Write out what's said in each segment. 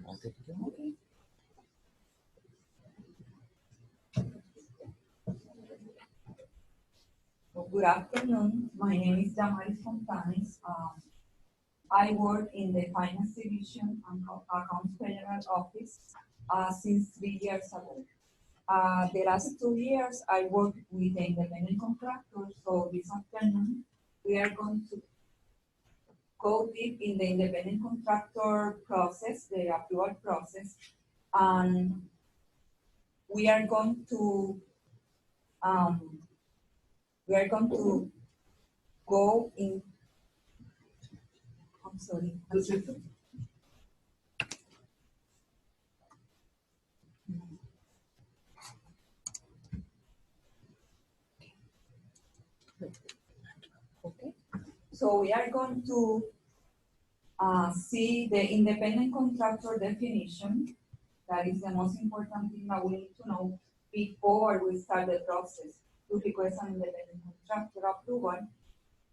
Okay. Well, good afternoon. My name is Damaris Fontanes. I work in the Finance Division and Accounts General Office since 3 years ago. The last 2 years, I worked with the independent contractors. So this afternoon, we are going to go deep in the independent contractor process, the approval process, and we are going to um, go in. I'm sorry. Okay. So we are going to see the independent contractor definition. That is the most important thing that we need to know before we start the process to request an independent contractor approval.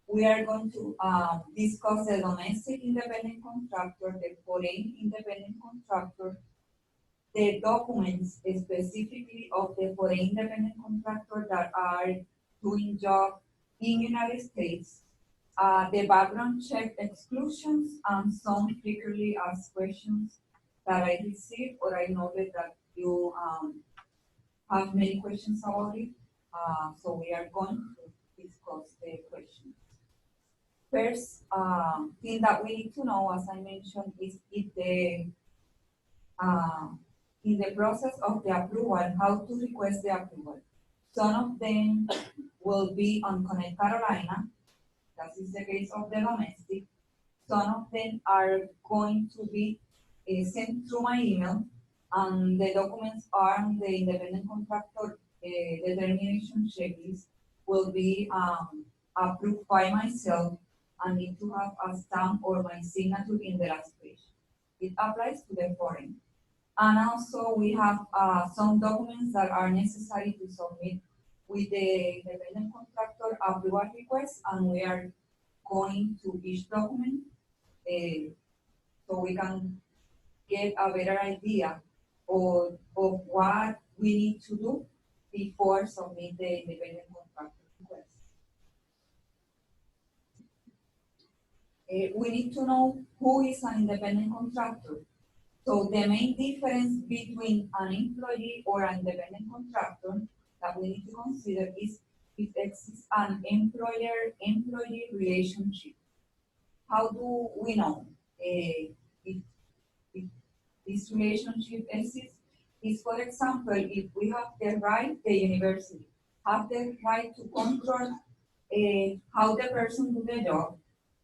We are going to discuss the domestic independent contractor, the foreign independent contractor, the documents specifically of the foreign independent contractor that are doing job in United States, the background check exclusions, and some frequently asked questions that I received or I know that you have many questions about it. So we are going to discuss the questions. First thing that we need to know, as I mentioned, is if the in the process of the approval, how to request the approval. Some of them will be on Connect Carolina. That is the case of the domestic. Some of them are going to be sent through my email, and the documents are on the Independent Contractor Determination Checklist will be approved by myself and need to have a stamp or my signature in the last page. It applies to the foreign. And also we have some documents that are necessary to submit with the independent contractor approval request, and we are going to each document so we can get a better idea of what we need to do before submit the independent contractor request. We need to know who is an independent contractor. So the main difference between an employee or an independent contractor that we need to consider is if exists an employer-employee relationship. How do we know if this relationship exists? Is, for example, if we have the right, the university have the right to control how the person do the job,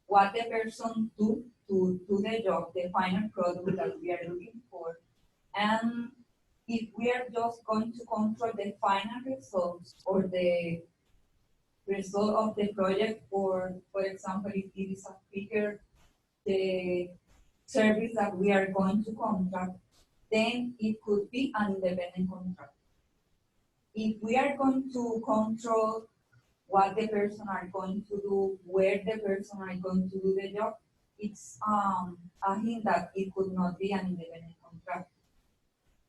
what the person do to do the job, the final product that we are looking for. And if we are just going to control the final results or the result of the project, or for example, if it is a quicker the service that we are going to contract, then it could be an independent contract. If we are going to control what the person are going to do, where the person are going to do the job, it's a hint that it could not be an independent contract.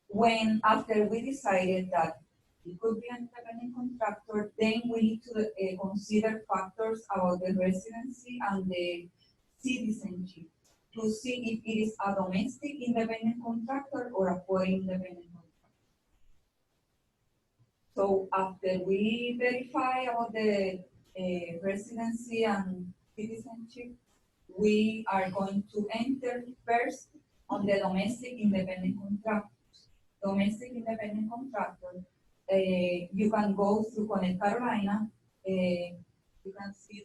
When after we decided that it could be an independent contractor, then we need to consider factors about the residency and the citizenship to see if it is a domestic independent contractor or a foreign independent contractor. So after we verify about the residency and citizenship, we are going to enter first on the domestic independent contractor. Domestic independent contractor, you can go through Connect Carolina. You can see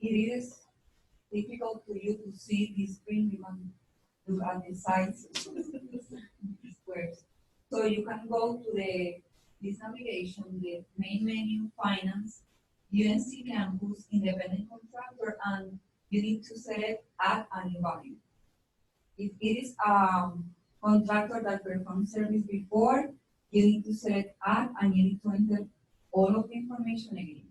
it is difficult for you to see this screen. You can look at the size squares. So you can go to this navigation, the main menu, Finance, UNC Campus, Independent Contractor, and you need to select Add a New Value. If it is contractor that performed service before, you need to select Add, and you need to enter all of the information again.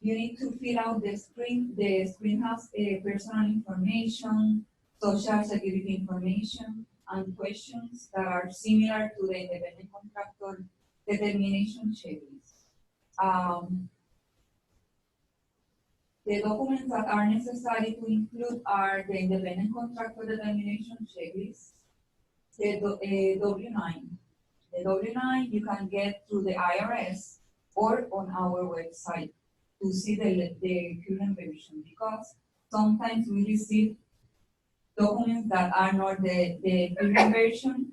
You need to fill out the screen. The screen has personal information, social security information, and questions that are similar to the independent contractor determination checklist. The documents that are necessary to include are the independent contractor determination checklist, the W-9. The W-9 you can get through the IRS or on our website to see the current version, because sometimes we receive documents that are not the current version.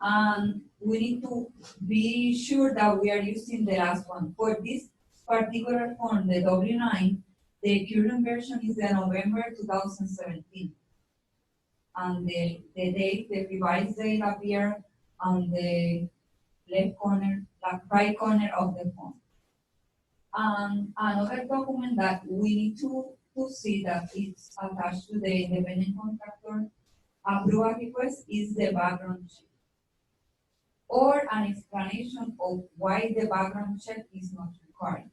And we need to be sure that we are using the last one. For this particular form, the W-9, the current version is the November 2017. And the date, the revised date appear on the left corner, right corner of the form. And another document that we need to see that it's attached to the independent contractor approval request is the background check, or an explanation of why the background check is not required.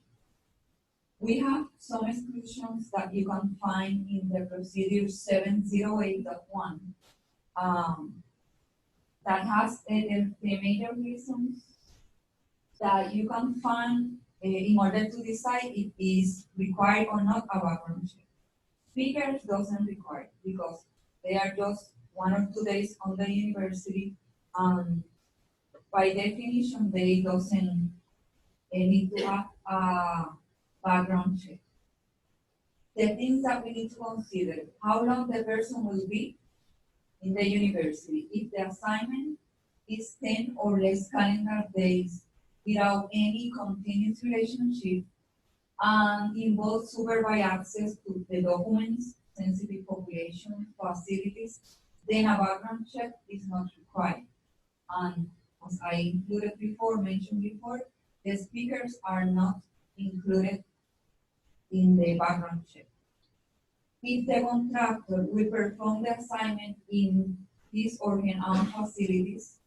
We have some exclusions that you can find in the procedure 708.1 that has the major reasons that you can find in order to decide if it is required or not a background check. Speakers doesn't require, because they are just 1 or 2 days on the university. By definition, they doesn't need to have a background check. The things that we need to consider: how long the person will be in the university. If the assignment is 10 or less calendar days without any continuous relationship and involves supervised access to the documents, sensitive population, facilities, then a background check is not required. And as I mentioned before, the speakers are not included in the background check. If the contractor will perform the assignment in his or her own facilities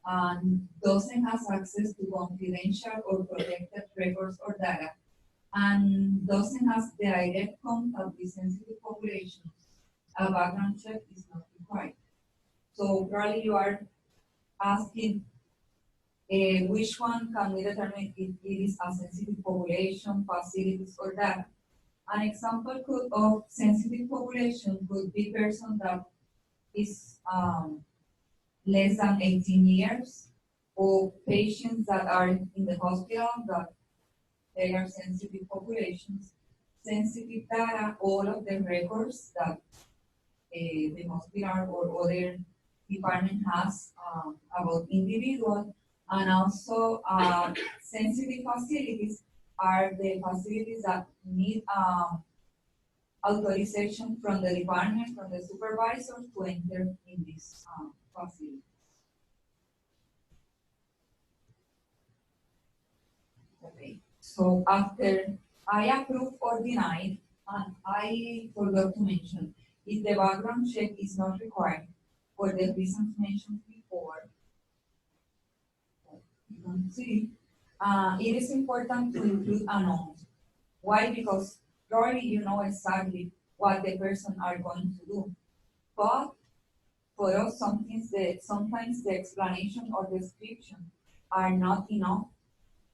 and doesn't have access to confidential or protected records or data, and doesn't have the direct contact with sensitive populations, a background check is not required. So probably you are asking which one can we determine if it is a sensitive population, facilities, or data. An example of sensitive population could be person that is less than 18 years, or patients that are in the hospital that they are sensitive populations. Sensitive data, all of the records that the hospital or other department has about individual, and also sensitive facilities are the facilities that need authorization from the department, from the supervisors to enter in this facility. Okay, so after I approve or deny, and I forgot to mention, if the background check is not required for the reasons mentioned before, you can see, it is important to include a note. Why? Because probably you know exactly what the person are going to do. But for us, sometimes the explanation or description are not enough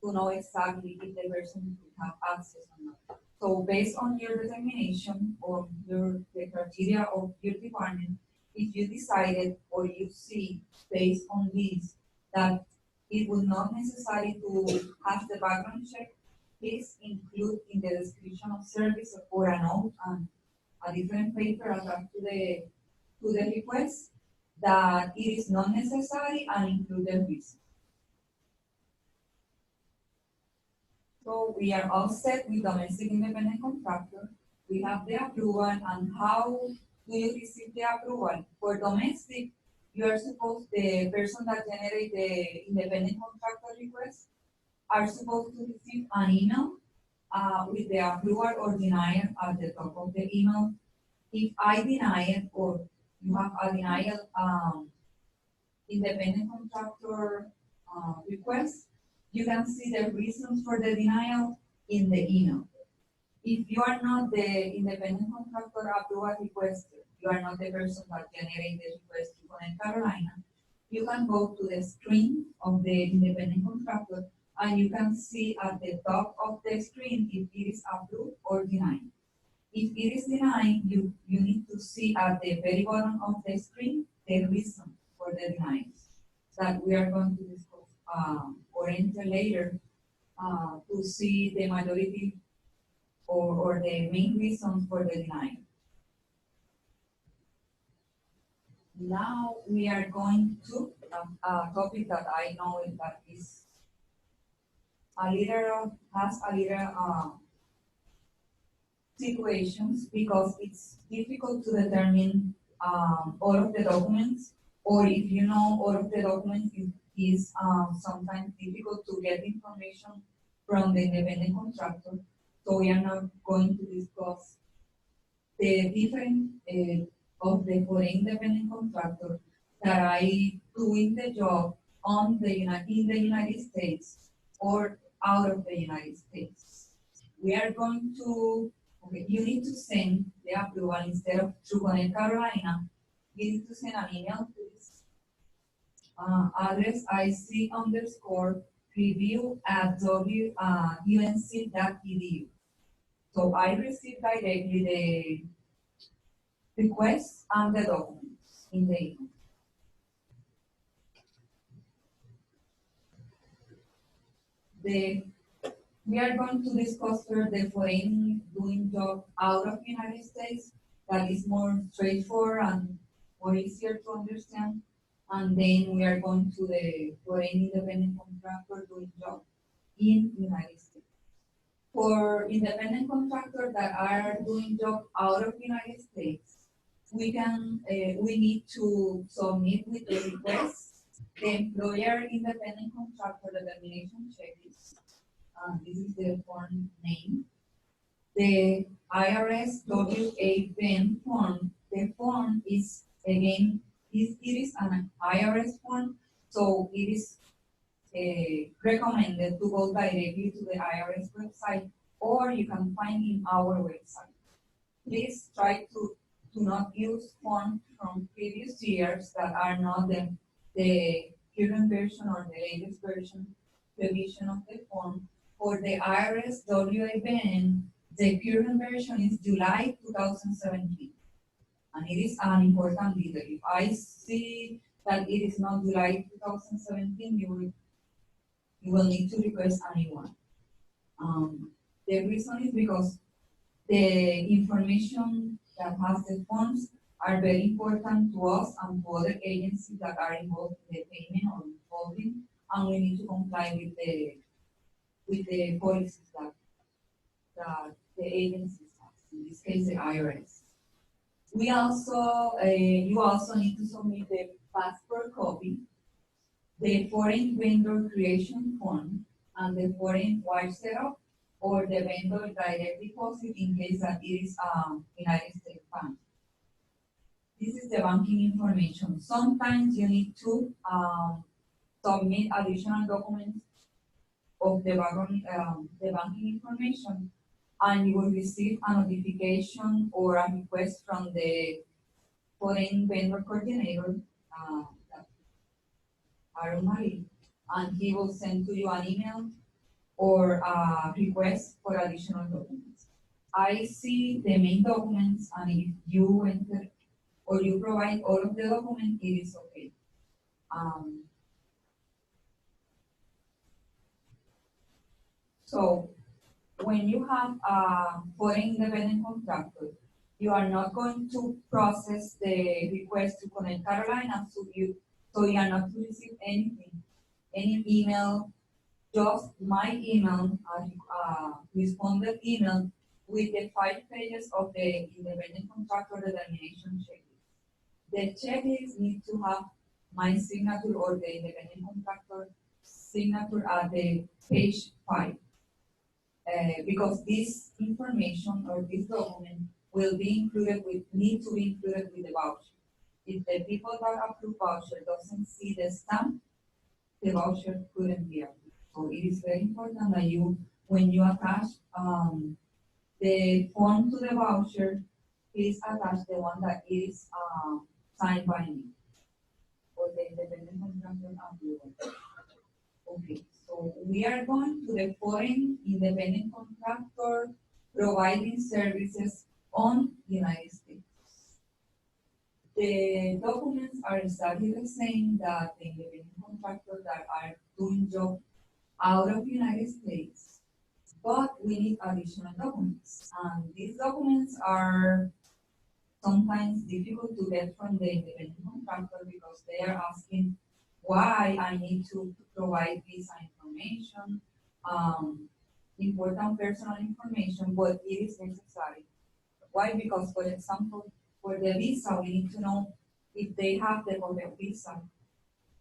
to know exactly if the person will have access or not. So based on your determination or the criteria of your department, if you decided or you see based on this that it would not necessary to have the background check, please include in the description of service or a note and a different paper attached to the request that it is not necessary, and include the reason. So we are all set with domestic independent contractor. We have the approval, and how do you receive the approval? For domestic, you are supposed, the person that generate the independent contractor request are supposed to receive an email with the approval or denial at the top of the email. If I deny it or you have a denial independent contractor request, You can see the reasons for the denial in the email. If you are not the independent contractor approval requester, you are not the person that generated the request to Connect Carolina, you can go to the screen of the independent contractor and you can see at the top of the screen if it is approved or denied. If it is denied, you need to see at the very bottom of the screen the reason for the denials that we are going to discuss or enter later to see the majority or the main reasons for the denial. Now we are going to a topic that I know that is has a little situations because it's difficult to determine all of the documents, or if you know all of the documents, it is sometimes difficult to get information from the independent contractor. So we are not going to discuss the difference of the foreign independent contractor that I doing the job in the United States or out of the United States. We are going to, okay, you need to send the approval instead of through Connect Carolina. You need to send an email to this address ic_review@unc.edu. So I received directly the requests and the documents in the email. We are going to discuss further the foreign doing job out of the United States that is more straightforward and more easier to understand. And then we are going to the foreign independent contractor doing job in the United States. For independent contractors that are doing job out of the United States, we need to submit with the request the employer independent contractor determination checklist. This is the form name. The IRS W-8 form. The form is again it is an IRS form, so it is recommended to go directly to the IRS website, or you can find in our website. Please try to not use forms from previous years that are not the current version or the latest version revision of the form. For the IRS W-8, the current version is July 2017. And it is an important detail. If I see that it is not July 2017, you will need to request a new one. The reason is because the information that has the forms are very important to us and to other agencies that are involved in the payment or withholding, and we need to comply with the policies that the agencies have, in this case the IRS. We also, you also need to submit the passport copy, the foreign vendor creation form, and the foreign wire setup, or the vendor direct deposit in case that it is United States bank. This is the banking information. Sometimes you need to submit additional documents of the banking information, and you will receive a notification or a request from the foreign vendor coordinator, Aaron Marie, and he will send to you an email or a request for additional documents. I see the main documents, and if you enter or you provide all of the documents, it is okay. So when you have a foreign independent contractor, you are not going to process the request to Connect Carolina, so you are not to receive anything, any email, just my email, responded email with the 5 pages of the independent contractor determination checklist. The checklist needs to have my signature or the independent contractor signature at the page 5. Because this information or this document will be included need to be included with the voucher. If the people that approve voucher doesn't see the stamp, the voucher couldn't be approved. So it is very important that you, when you attach the form to the voucher, please attach the one that is signed by me for the independent contractor approval. Okay, so we are going to the foreign independent contractor providing services on United States. The documents are exactly the same that the independent contractors that are doing job out of United States, but we need additional documents. And these documents are sometimes difficult to get from the independent contractor because they are asking why I need to provide visa information, important personal information, but it is necessary. Why? Because, for example, for the visa, we need to know if they have the correct visa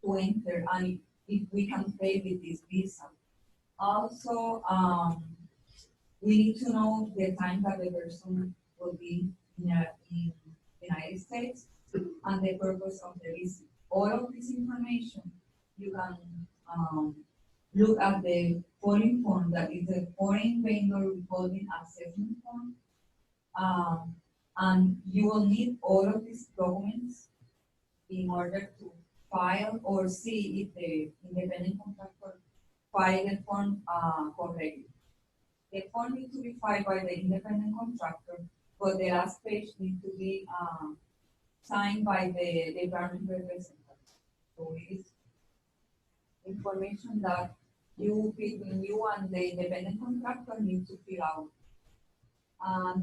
to enter and if we can pay with this visa. Also, we need to know the time that the person will be in the United States and the purpose of the visit. All of this information you can look at the foreign form, that is the foreign vendor withholding assessment form. And you will need all of these documents in order to file or see if the independent contractor filed the form correctly. The form needs to be filed by the independent contractor, but the last page needs to be signed by the department representative. So it is information that between you and the independent contractor need to fill out.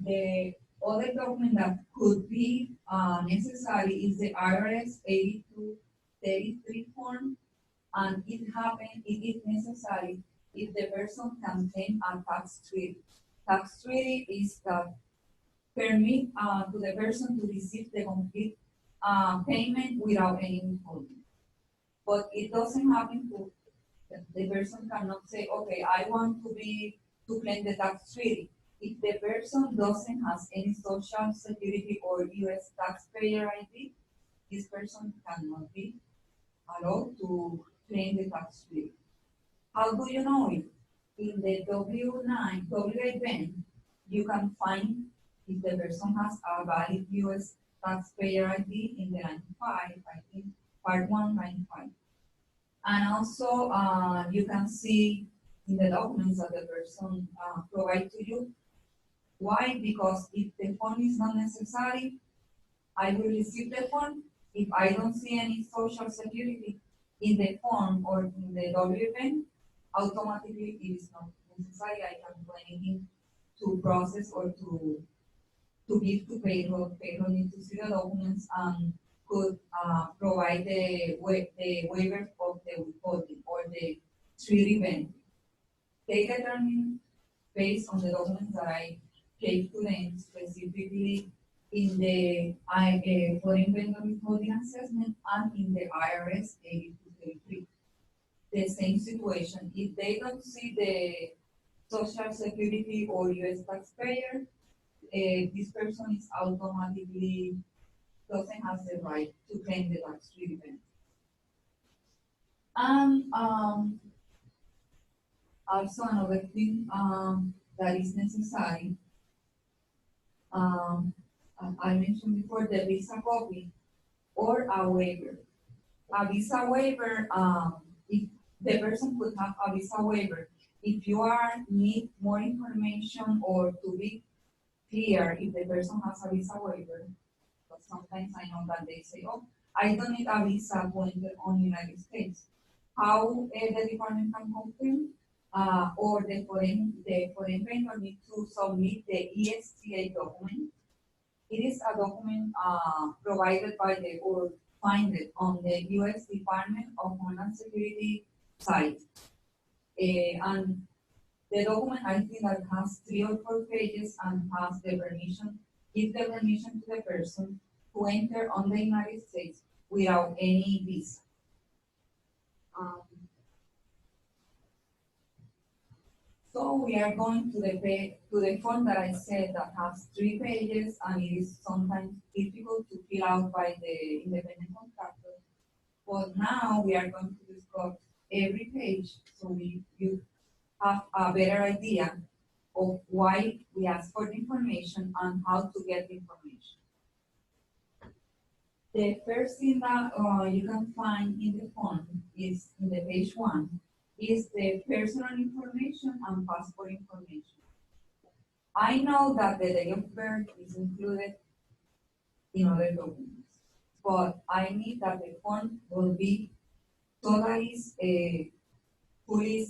The other document that could be necessary is the IRS 8233 form, and it is necessary if the person can claim a tax treaty. Tax treaty is the permit to the person to receive the complete payment without any withholding. But it doesn't happen to, the person cannot say, okay, I want to claim the tax treaty. If the person doesn't have any social security or U.S. taxpayer ID, this person cannot be allowed to claim the tax treaty. How do you know it? In the W8 you can find if the person has a valid U.S. taxpayer ID in the line 5, I think, part 1, line 5. And also, you can see in the documents that the person provides to you. Why? Because if the form is not necessary, I will receive the form. If I don't see any social security in the form or in the W-10, automatically it is not necessary. I can do anything to process or to give to payroll. Payroll needs to see the documents and could provide the waiver of the withholding or the treaty benefit. They determine based on the documents that I gave to them, specifically in the foreign vendor withholding assessment and in the IRS 8233. The same situation. If they don't see the social security or U.S. taxpayer, this person is automatically doesn't have the right to claim the tax treaty benefit. And also another thing that is necessary, I mentioned before, the visa copy or a waiver. A visa waiver, if the person could have a visa waiver, if you need more information or to be clear if the person has a visa waiver, but sometimes I know that they say, oh, I don't need a visa to enter on United States. How the department can confirm, or the foreign vendor need to submit the ESTA document. It is a document provided by or find on the U.S. Department of Homeland Security site. And the document, I think, that has 3 or 4 pages and has the permission, give the permission to the person to enter on the United States without any visa. So we are going to the form that I said that has 3 pages and it is sometimes difficult to fill out by the independent contractor. But now we are going to discuss every page so you have a better idea of why we ask for the information and how to get the information. The first thing that you can find in the form is in the page 1 is the personal information and passport information. I know that the date of birth is included in other documents, but I need that the form will be totally fully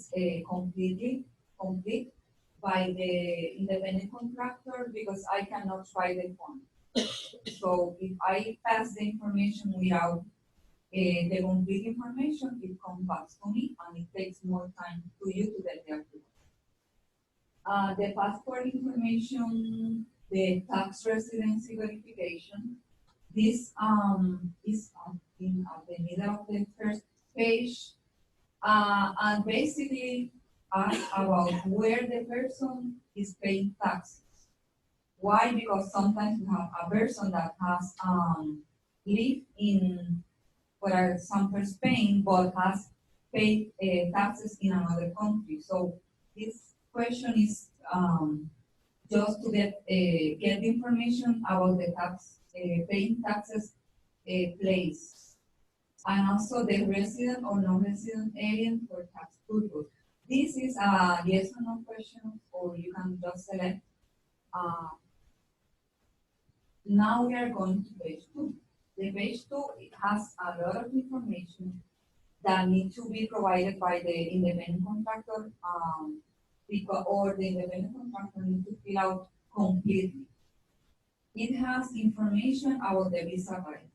complete by the independent contractor because I cannot try the form. So if I pass the information without the complete information, it comes back to me and it takes more time to you to get the approval. The passport information, the tax residency verification, this is in the middle of the first page, and basically about where the person is paying taxes. Why? Because sometimes we have a person that has lived in, for example, Spain, but has paid taxes in another country. So this question is just to get the information about the tax paying taxes place, and also the resident or non-resident alien for tax purpose. This is a yes or no question, or you can just select. Now we are going to page 2. The page 2, it has a lot of information that need to be provided by the independent contractor, or the independent contractor need to fill out completely. It has information about the visa type.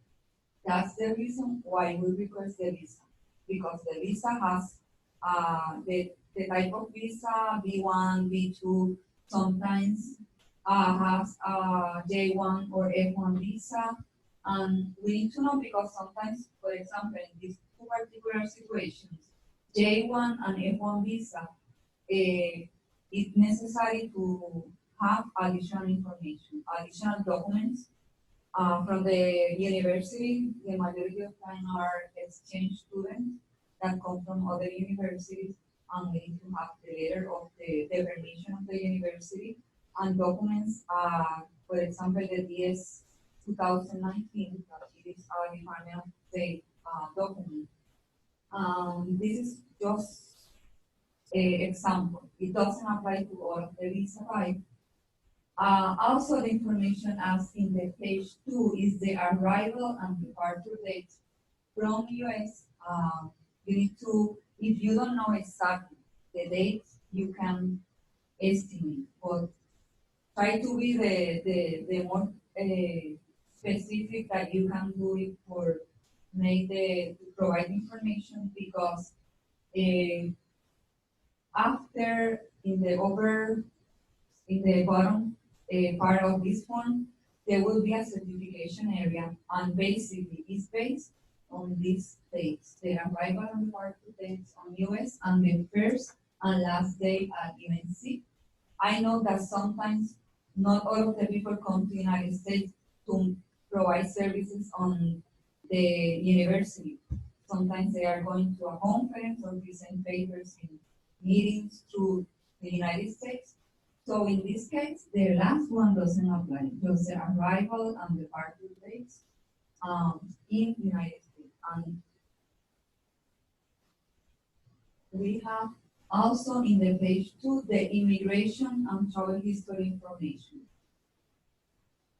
That's the reason why we request the visa, because the visa has the type of visa, B1, B2, sometimes has J1 or F1 visa, and we need to know because sometimes, for example, in these two particular situations, J1 and F1 visa, it's necessary to have additional information, additional documents from the university. The majority of time are exchange students that come from other universities, and we need to have the letter of the permission of the university and documents, for example, the DS 2019, that it is our Department of State document. This is just an example. It doesn't apply to all of the visa type. Also, the information as in the page 2 is the arrival and departure dates from US. You need to, if you don't know exactly the dates, you can estimate, but try to be the more specific that you can do it for make to provide information, because after in the bottom part of this form, there will be a certification area, and basically it's based on these dates, the arrival and departure dates on US and the first and last day at UNC. I know that sometimes not all of the people come to the United States to provide services on the university. Sometimes they are going to a conference or present papers in meetings through the United States. So in this case, the last one doesn't apply, just the arrival and departure dates in the United States. And we have also in the page 2, the immigration and travel history information.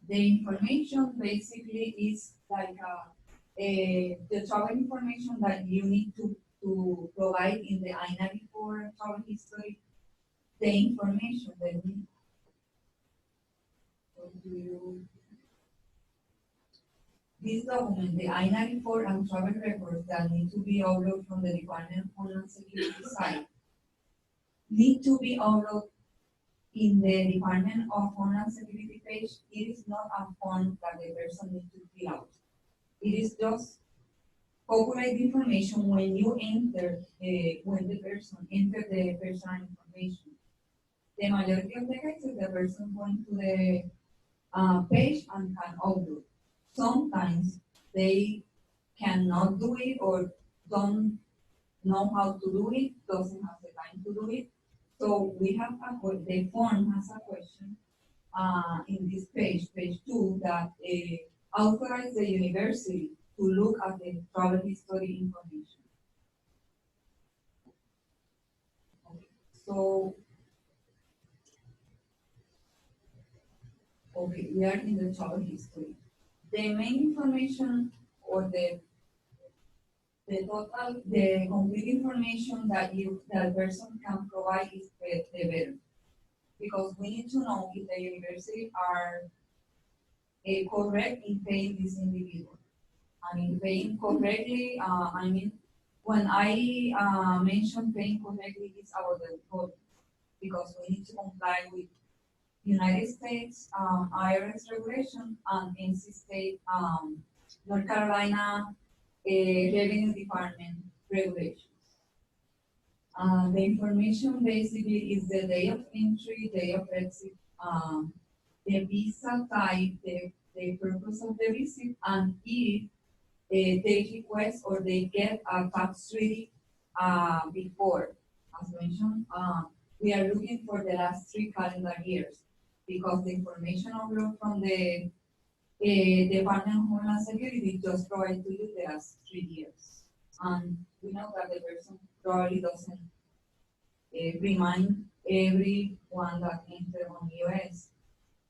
The information basically is like the travel information that you need to provide in the I-94 travel history, the information that we this document, the I-94 and travel records that need to be uploaded from the Department of Homeland Security site need to be uploaded in the Department of Homeland Security page. It is not a form that the person needs to fill out. It is just populate the information when you enter, when the person enters the personal information. The majority of the cases, the person going to the page and can upload. Sometimes they cannot do it or don't know how to do it, doesn't have the time to do it. So we have the form has a question in this page 2, that authorize the university to look at the travel history information. Okay. So, okay, we are in the travel history. The main information or the complete information that person can provide is the better, because we need to know if the university are correct in paying this individual. I mean, paying correctly, I mean, when I mention paying correctly, it's about the code, because we need to comply with United States IRS regulation and NC State, North Carolina Revenue Department regulations. The information basically is the day of entry, day of exit, the visa type, the purpose of the visit, and if they request or they get a tax relief before. As mentioned, we are looking for the last 3 calendar years, because the information overall from the Department of Homeland Security just provide to you the last 3 years. And we know that the person probably doesn't remind everyone that entered on US.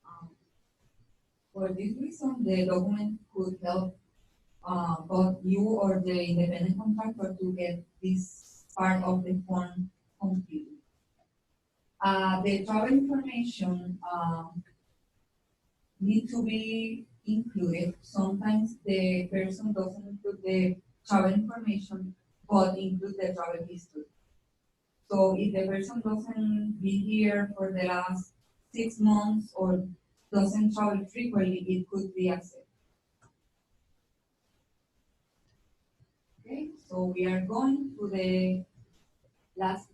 Um, for this reason, the document could help both you or the independent contractor to get this part of the form completed. The travel information need to be included. Sometimes the person doesn't include the travel information, but include the travel history. So if the person doesn't be here for the last 6 months or doesn't travel frequently, it could be accepted. Okay, so we are going to the last,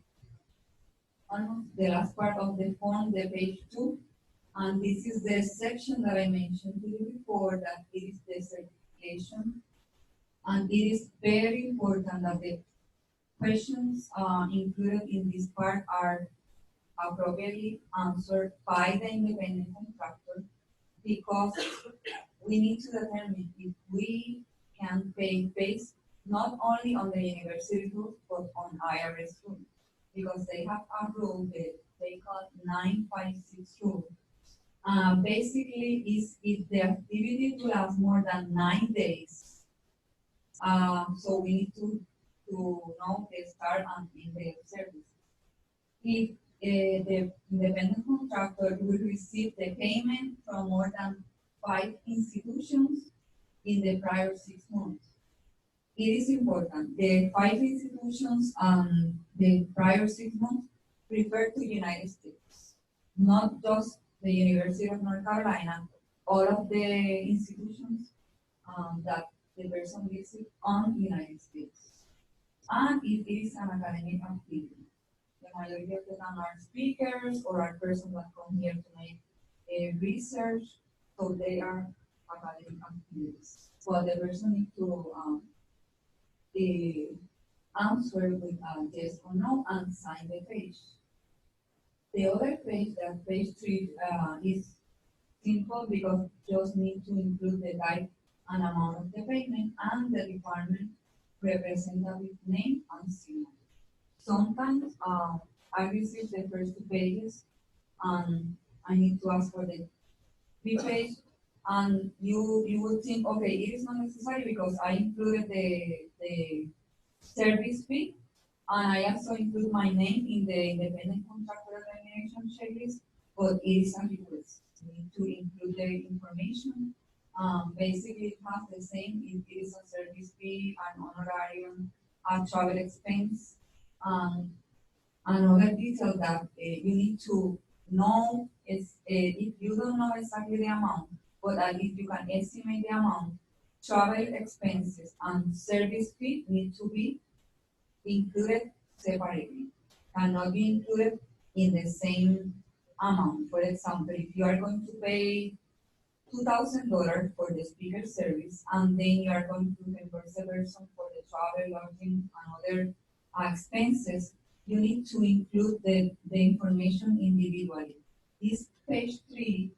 almost the last part of the form, the page 2. And this is the section that I mentioned to you before, that it is the certification. And it is very important that the questions included in this part are appropriately answered by the independent contractor, because we need to determine if we can pay based not only on the university rules, but on IRS rules, because they have a rule that they call 956 rule. Basically, is if the activity lasts more than 9 days. So we need to know the start and end the service. If the independent contractor will receive the payment from more than 5 institutions in the prior 6 months. It is important. The 5 institutions the prior 6 months refer to United States, not just the University of North Carolina, all of the institutions that the person visits on United States. And if it is an academic activity. The majority of them are speakers or are persons that come here to make research, so they are academic activities. So the person needs to answer with a yes or no and sign the page. The other page, that page 3, is simple, because just need to include the type and amount of the payment and the department representative name and signature. Sometimes I receive the first 2 pages and I need to ask for the 3 page, and you would think, okay, it is not necessary because I included the service fee, and I also include my name in the Independent Contractor Determination Checklist, but it is a request. You need to include the information. Basically, it has the same if it is a service fee, an honorarium, a travel expense. Another detail that you need to know is if you don't know exactly the amount, but at least you can estimate the amount, travel expenses and service fee need to be included separately, cannot be included in the same amount. For example, if you are going to pay $2,000 for the speaker service, and then you are going to reimburse the person for the travel, lodging, and other expenses, you need to include the information individually. This page 3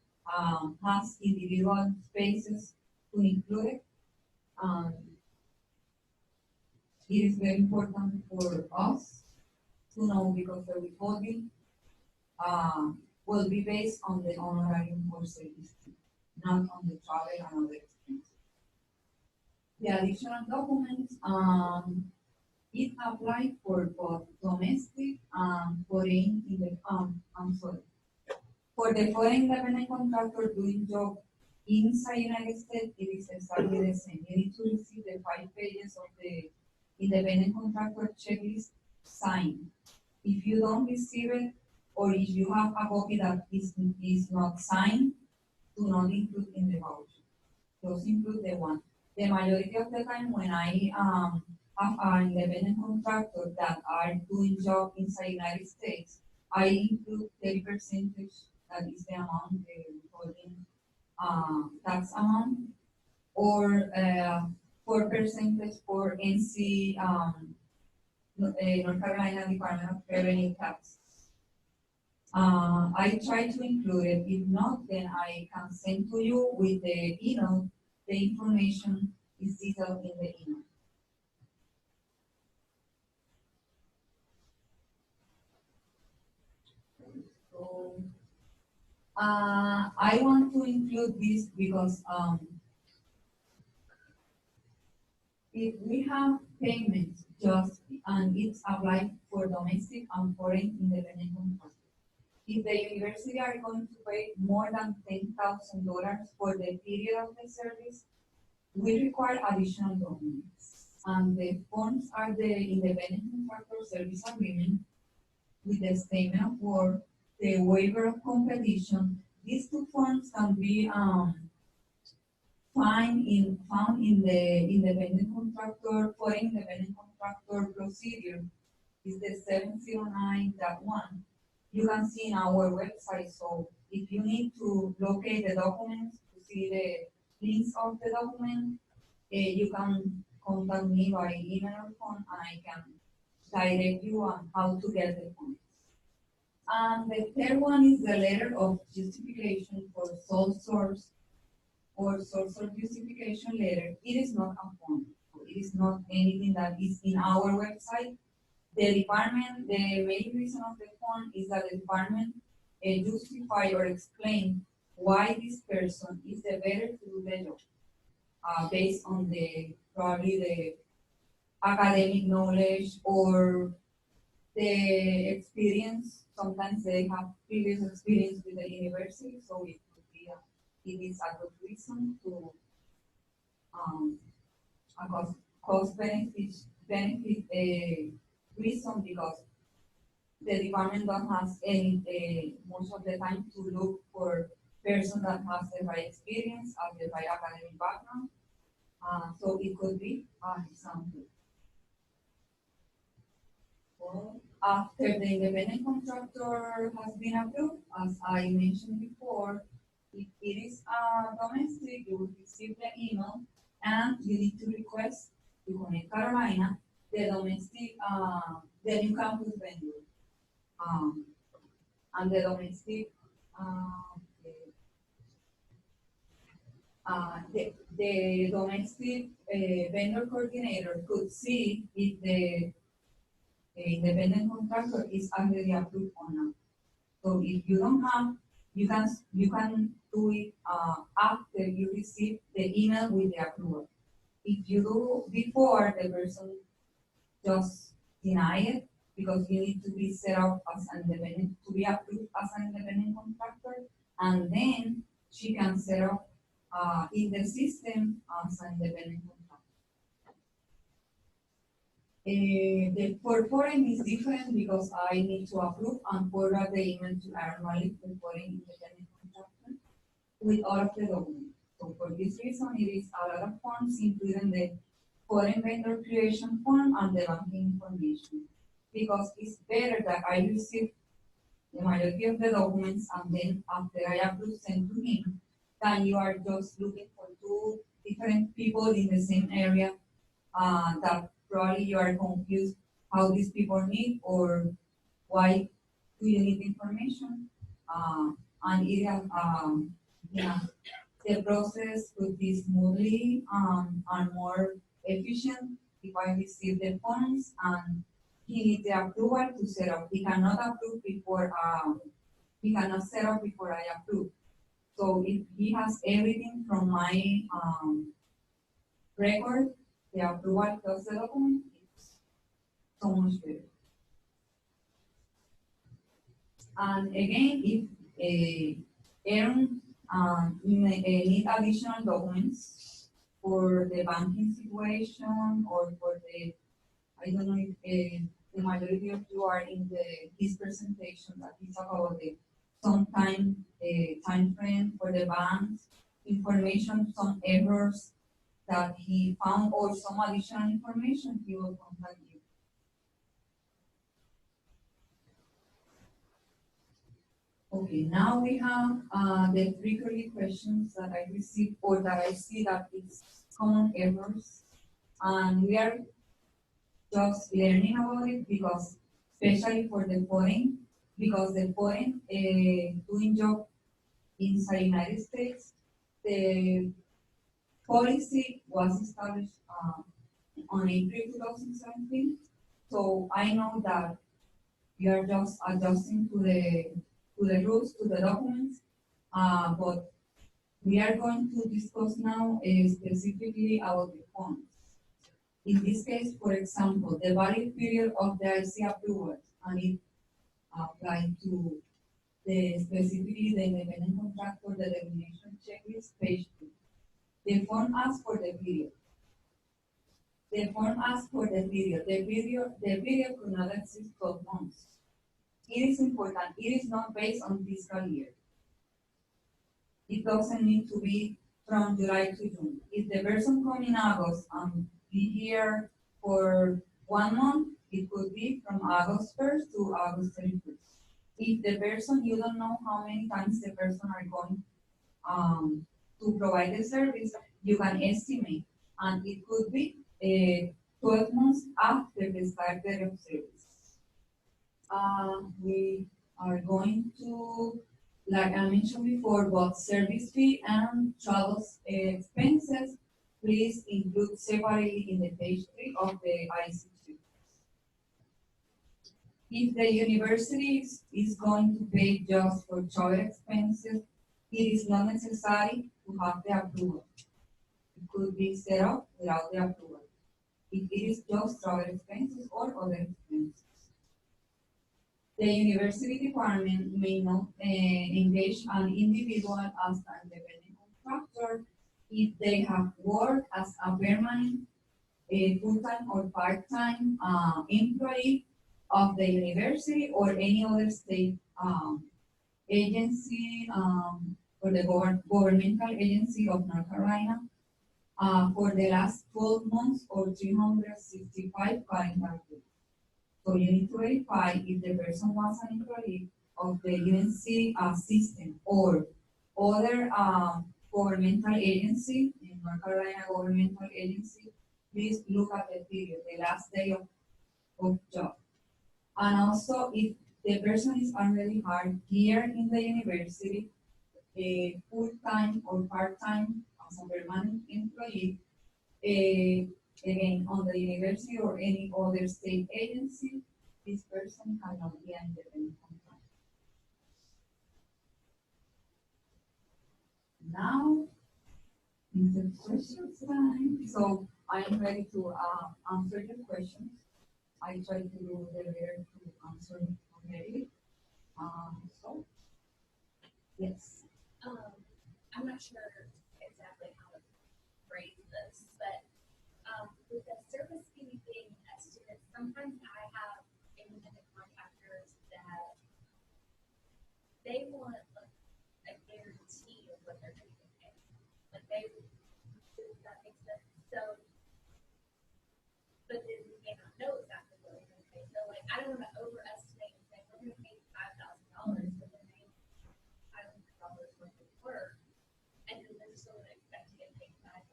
has individual spaces to include it. It is very important for us to know because the withholding will be based on the honorarium for service, not on the travel and other expenses. The additional documents, it applies for both domestic and foreign for the foreign independent contractor doing job inside United States, it is exactly the same. You need to receive the 5 pages of the independent contractor checklist signed. If you don't receive it, or if you have a copy that is not signed, do not include in the voucher. Just include the one. The majority of the time when I have an independent contractor that are doing job inside United States, I include 30% that is the amount the withholding tax amount, or 4% for NC North Carolina Department of Revenue Tax. I try to include it. If not, then I can send to you with the email. The information is detailed in the email. So, I want to include this because if we have payments just and it's applied for domestic and foreign independent contractors. If the university are going to pay more than $10,000 for the period of the service, we require additional documents. And the forms are the independent contractor service agreement with the statement of work, the waiver of competition. These 2 forms can be found in the independent contractor, foreign independent contractor procedure. Is the 709.1. You can see in our website. So if you need to locate the documents to see the links of the document, you can contact me by email or phone, and I can direct you on how to get the funds. And the third one is the letter of justification for sole source or sole source justification letter. It is not a form. It is not anything that is in our website. The department, the main reason of the form is that the department justify or explain why this person is the better to do the job, based on the probably the academic knowledge or the experience. Sometimes they have previous experience with the university, so it could be it is a good reason to a cost benefit reason, because the department don't have any most of the time to look for person that has the right experience and the right academic background. So it could be an example. Well, after the independent contractor has been approved, as I mentioned before, if it is domestic, you will receive the email and you need to request to Connect Carolina the domestic, the new campus vendor. And the domestic, the domestic vendor coordinator could see if the independent contractor is already approved or not. So if you don't have, you can do it after you receive the email with the approval. If you do before, the person just deny it, because you need to be set up as an independent, to be approved as an independent contractor, and then she can set up in the system as an independent contractor. The for foreign is different because I need to approve and forward the email to Aaron Malik, the foreign independent contractor, with all of the documents. So for this reason, it is a lot of forms, including the foreign vendor creation form and the banking information. Because it's better that I receive the majority of the documents and then after I approve send to him, than you are just looking for 2 different people in the same area that probably you are confused how these people need or why do you need information. And it yeah, the process could be smoothly and more efficient if I receive the funds and he needs the approval to set up. He cannot approve before he cannot set up before I approve. So if he has everything from my record, the approval plus the document, it's so much better. And again, if Aaron need additional documents for the banking situation or for the, I don't know if the majority of you are in this presentation that is about the some time frame for the banks, information, some errors that he found or some additional information, he will contact you. Okay, now we have the three curly questions that I received or that I see that it's common errors. And we are just learning about it because, especially for the foreign, because the foreign doing job inside United States, the policy was established on April 2017. So I know that we are just adjusting to the rules, to the documents, but we are going to discuss now specifically about the funds. In this case, for example, the valid period of the IC approval, and it applies to specifically the Independent Contractor Determination Checklist, page 2. The form asks for the period. The form asks for the period. The period could not exceed 12 months. It is important. It is not based on fiscal year. It doesn't need to be from July to June. If the person come in August and be here for 1 month, it could be from August 1st to August 31st. If the person, you don't know how many times the person are going to provide the service, you can estimate, and it could be 12 months after the start date of service. We are going to, like I mentioned before, both service fee and travel expenses, please include separately in the page 3 of the IC2. If the university is going to pay just for travel expenses, it is not necessary to have the approval. It could be set up without the approval. If it is just travel expenses or other expenses. The university department may not engage an individual as an independent contractor if they have worked as a permanent, full-time or part-time employee of the university or any other state agency or the governmental agency of North Carolina for the last 12 months or 365 calendar days. So you need to verify if the person was an employee of the UNC system or other governmental agency, in North Carolina governmental agency. Please look at the period, the last day of job. And also if the person is already hired here in the university, a full-time or part-time as a permanent employee, again, on the university or any other state agency, this person cannot be an independent contractor. Now, is the questions time. So I am ready to answer your questions. I try to do the better to answer already. So, yes. I'm not sure exactly how to phrase this, but with the service fee being estimated, sometimes I have independent contractors that they want a guarantee of what they're going to pay. Like does that make sense? So, but then we may not know exactly what they're going to pay. So, like, I don't want to overestimate and say we're going to pay $5,000, but then they $500 worth of work, and then they're still going to expect to get paid $5,000.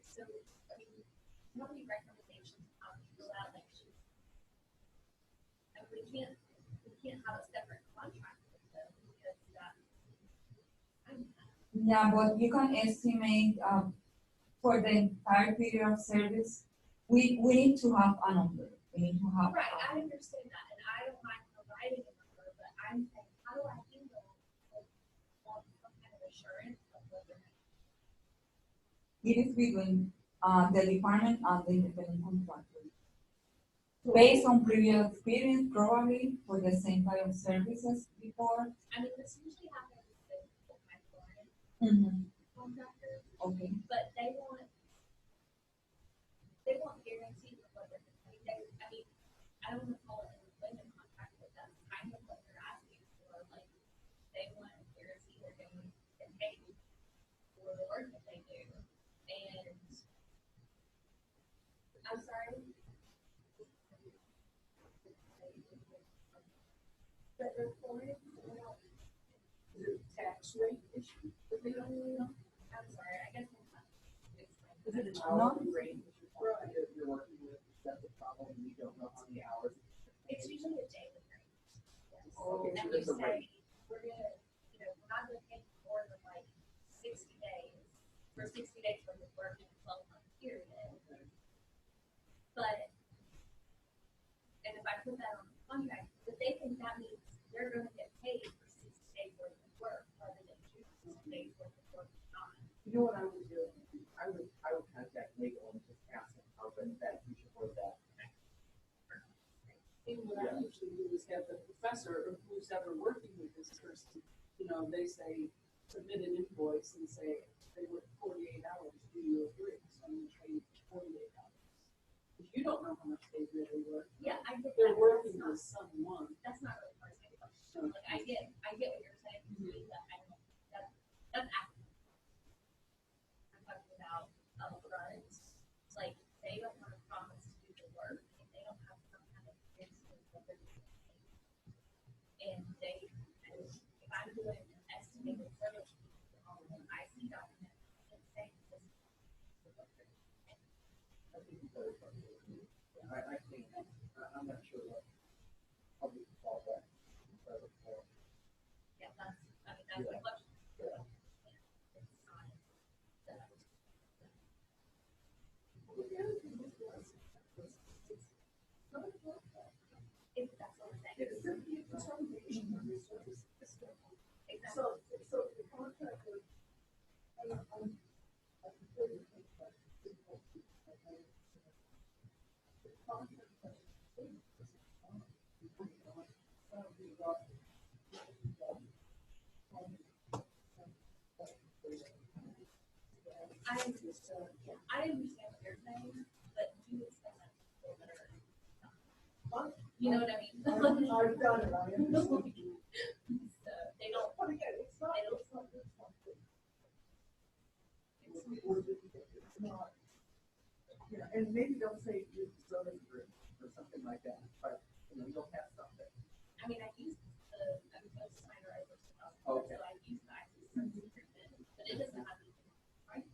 So, I mean, how many recommendations how to fill out like can't have a separate contract with them because that, I'm, Yeah, but you can estimate, for the entire period of service, we need to have a number. We need to have. right, I understand that, and I don't mind providing a number, but I'm saying, how do I handle, like, on some kind of assurance of whether It is between, the department and the independent contractor. Based on previous experience, probably for the same type of services before. I mean, this usually happens with full-time client Mm-hmm. contractors, Okay. but they want guarantees of what they're gonna pay. I mean, I don't want to call it an employment contract, but that's kind of what they're asking for. Like, they want a guarantee they're going to get paid for the work that they do. And I'm sorry. But they're for it. Tax rate issue. I'm sorry. I guess I'm not explaining. Is it an No. hourly rate you're working with? Is that the problem? You don't know how many hours? It's usually a daily rate. Yes. Okay, And so we there's a say, rate. we're gonna, we're not gonna pay more than like 60 days, for 60 days worth of work in a 12-month period. But, and if I put that on the contract, but they think that means they're gonna get paid for 60 days worth of work, rather than 60 days worth of work not. You know what I would do? I would contact legal and just ask them how that you should word that. And what I usually do is have the professor or who's ever working with this person, they say, submit an invoice and say, they work 48 hours, do you agree? So I'm gonna pay you 48 hours. If you don't know how much they really work. Yeah, I get They're that. working with someone. That's not really part of my question. Like, I get what you're saying, but I don't, that's accurate. I'm talking about upfront, like, they don't want to promise to do the work, and they don't have some kind of guarantee of what they're doing. And and if I'm doing an estimated service on an IC document, it's saying this is what they're doing. I think it's very frustrating. I think, I'm not sure what, how we can solve that. Yeah, that's the question. Yeah. It's not, if that's what we're saying. It's a Determination of your service. Exactly. So the contractor, I completely think that the contractor, I understand what you're saying, but do you expect that people that are, you know what I mean? I've done it, I understand. So they don't, But again, it's not. Yeah, and maybe they'll say you service group or something like that, but, you'll have something. I mean, I use I'm a signer over stuff, Okay. so I use the access service agreement, but it doesn't have anything to do with price.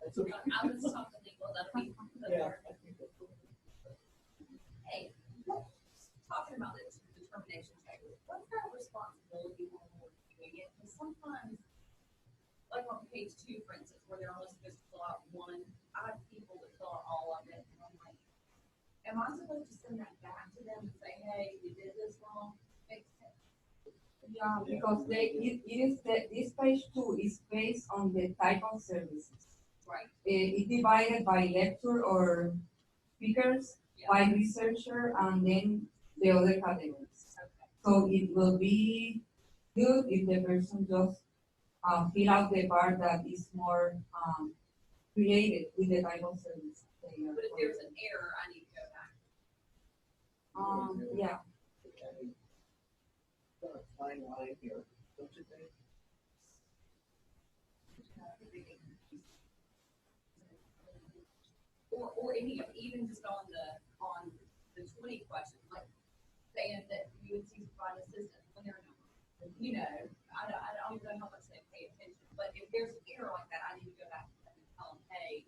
That's okay. I was talking legal, that'll be. Yeah. Hey, talking about this determination checklist, what's our responsibility when we're doing it? Because sometimes, like on page 2, for instance, where they're only supposed to fill out one, I have people that fill out all of it, and I'm like, am I supposed to send that back to them and say, hey, you did this wrong, fix it? Yeah, because this page 2 is based on the type of services. Right. It's divided by lecture or speakers, Yeah. by researcher, and then the other categories. Okay. So it will be good if the person just fill out the part that is more related with the type of service. They are But if there's an error, I need to go back. yeah. Got a fine line here, don't you think? Or even just on the 20 questions, like saying that you would see provide assistance when they're not. I don't even know how much they pay attention, but if there's an error like that, I need to go back and tell them, hey,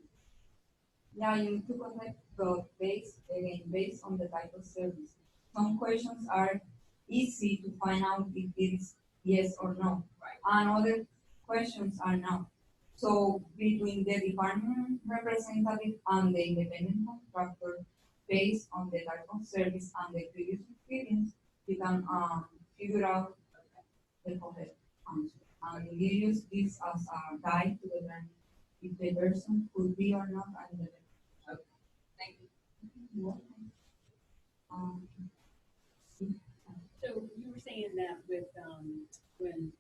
Yeah, you need to collect the based on the type of service. Some questions are easy to find out if it is yes or no. Right. And other questions are not. So between the department representative and the independent contractor, based on the type of service and the previous experience, you can figure out the correct answer. And you use this as a guide to determine if the person could be or not an independent. Thank you. Um, So you were saying that with, when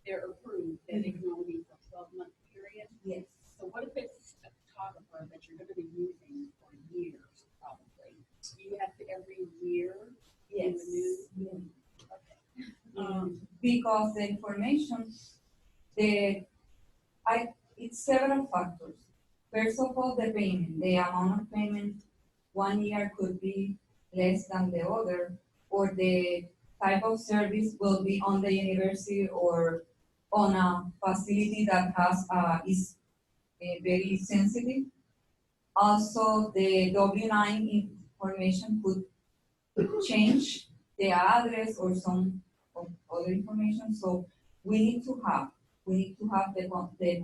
they're approved, that it can only be for a 12-month period? yes, So what if it's a photographer that you're gonna be using for years, probably? Do you have to every year? yes, renew? yes. Okay. Because the information, it's several factors. First of all, the payment, the amount of payment, 1 year could be less than the other, or the type of service will be on the university or on a facility that is very sensitive. Also, the W-9 information could change the address or some of other information. So we need to have the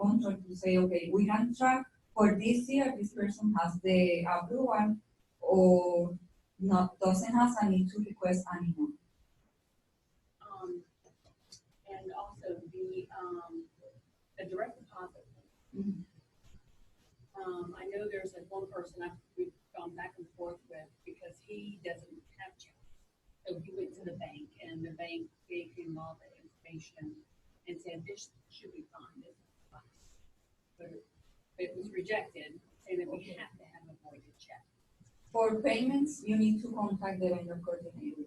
contract to say, okay, we can track for this year, this person has the approval or not, doesn't have a need to request anymore. And also the direct deposit. Mhm. I know there's like one person we've gone back and forth with because he doesn't have checks. So he went to the bank and the bank gave him all the information and said, this should be fine, this is fine. But it was rejected, saying that we have to have a voided check. For payments, you need to contact the vendor coordinator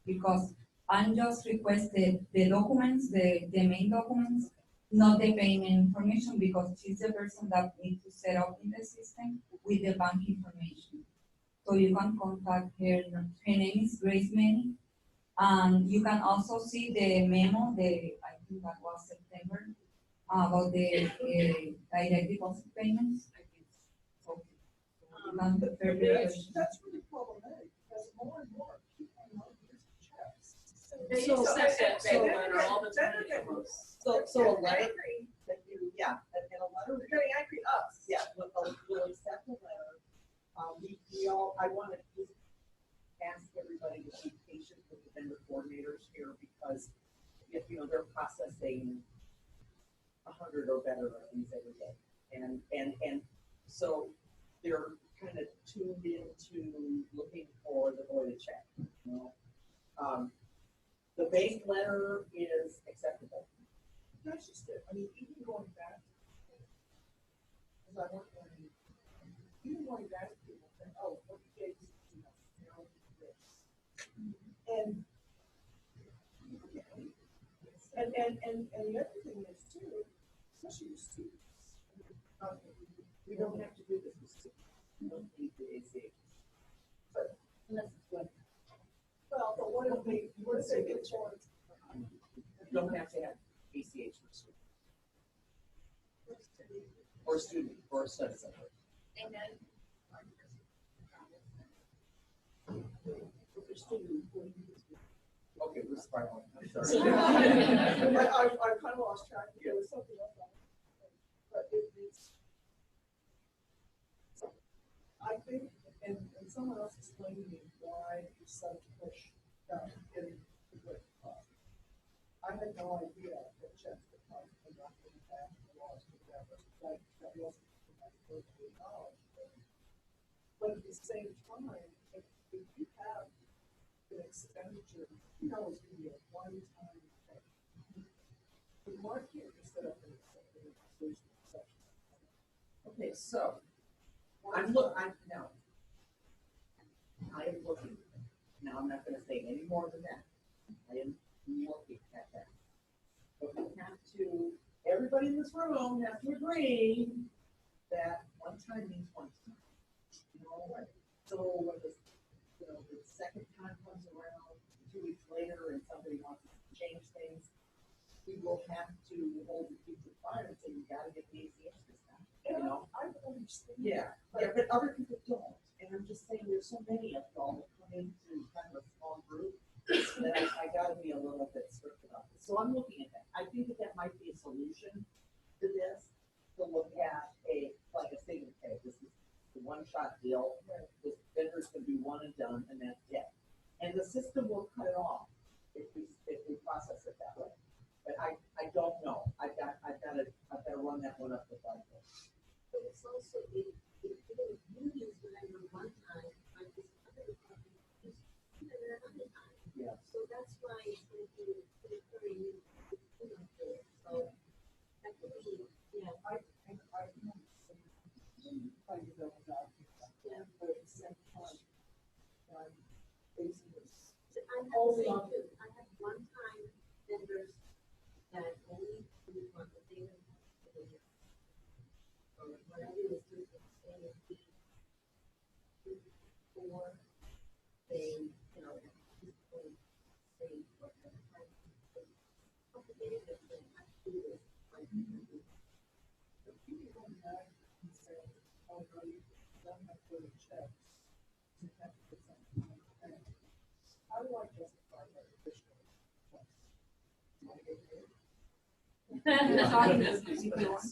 because I'm just requested the documents, the main documents, not the payment information because she's the person that needs to set up in the system with the bank information. So you can contact her. Her name is Grace Manny. And you can also see the memo, I think that was September, about the direct deposit payments. So you can prepare the questions. That's really problematic, because more and more people are not using checks. They accept that letter all the time. So a letter, that you, yeah, and a letter. They're gonna agree us. Yeah, we'll accept the letter. I wanna just ask everybody to be patient with the vendor coordinators here, because if, they're processing 100 or better of these every day. And so they're kind of tuned into looking for the voided check, the base letter is acceptable. That's just it. I mean, even going back, because I work on, even going back to people saying, oh, what you guys, this. And the other thing is too, especially with students, we don't have to do this with students. We don't need the ACH. But Unless it's what? well, but what if they get charged? You don't have to have ACH for student. Or student, or a study center. And then, If you're student, okay, we're spiraling. I'm sorry. I kind of lost track. There was something else. But it's, I think, and someone else explained to me why there's such push down getting the good cost. I had no idea that checks the cost of not getting back the laws together. That wasn't my first knowledge. But at the same time, if you have an expenditure, it's going to be a one-time thing. The market is set up in a section. Okay, so I am looking. Now I'm not going to say any more than that. I am looking at that. But we have to. Everybody in this room has to agree that one time means one time. So when the second time comes around, 2 weeks later, and somebody wants to change things, we will have to hold the people to fire and say, you gotta get the ACH this time. I understand. Yeah, Yeah, but other people don't, and I'm just saying, there's so many of y'all that come into kind of a small group, that I gotta be a little bit strict about this, so I'm looking at that, I think that might be a solution to this, to look at like a single pay, this is the one-shot deal, this vendor's gonna be one and done, and that's it. And the system will cut it off if we process it that way, but I don't know, I've gotta run that one up the cycle. But it's also unions remember one time, like this other department, another time. Yeah. So that's why it's going to be very, so that could be, yeah. I think I can understand how you go about it, Yeah. but at the same time, I'm basing this. So I have Only the same on- too. I have one time vendors that only do one, but they don't have to do it. Or what I do is do the same fee. Or they, just say what kind of time. Complicated, but they have to do this. Like, If people come back and say, oh, no, you don't have to go to checks to have to get something on the thing, how do I justify that additional cost? Do I get paid? It's all in business if you want.